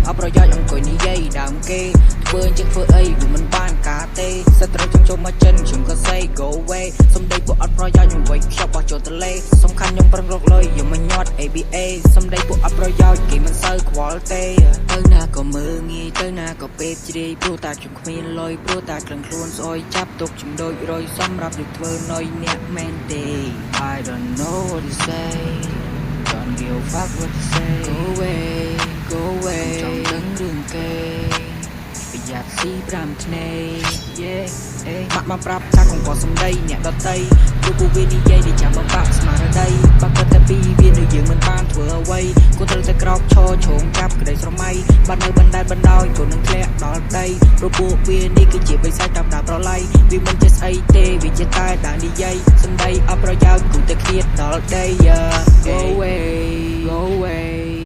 អប្រយោជន៍អង្គុយនិយាយដើមគេធ្វើជាងធ្វើអីវាមិនបានការទេសត្រូវចង់ចូលមកចិនខ្ញុំក៏ say go away សំដីពួកអត់ប្រយោជន៍ខ្ញុំវិញខ្ញុំបោះចូលទៅលេសំខាន់ខ្ញុំប្រឹងរកលុយយកមកញាត់ ABA សំដីពួកអត់ប្រយោជន៍គេមិនសូវខ្វល់ទេទៅណាក៏មើលងាយទៅណាក៏ពេបជ្រាយព្រោះតែខ្ញុំគ្មានលុយព្រោះតែក្លឹងខ្លួនស្អុយចាប់ទុកជំដូចរយសម្រាប់យកធ្វើណុយអ្នកមែនទេ I don't know what to say don't give a fuck what to say go away go away ចង់ដឹងរឿងគេប្រយ័ត្នស៊ី5ថ្ងៃ yeah មកប្រាប់ថាកុំក៏សំដីអ្នកដតីព្រោះពួកវានិយាយតែចាំបំបាក់ស្មារតីបើគិតតែពីវានៅយើងមិនបានធ្វើអ្វីគួរត្រូវតែក្រោកឈរឈោងចាប់ក្តីស្រមៃបាត់នៅបណ្ដែតបណ្ដោយក៏នឹងធ្លាក់ដល់ដីព្រោះពួកវានេះគឺជាបិសាចតាមដាប្រឡ័យវាមិនចេះស្អីទេវាជាតែដើរនិយាយសំដីអប្រយោជន៍គូតែឃ្លាតដល់ដី go away go away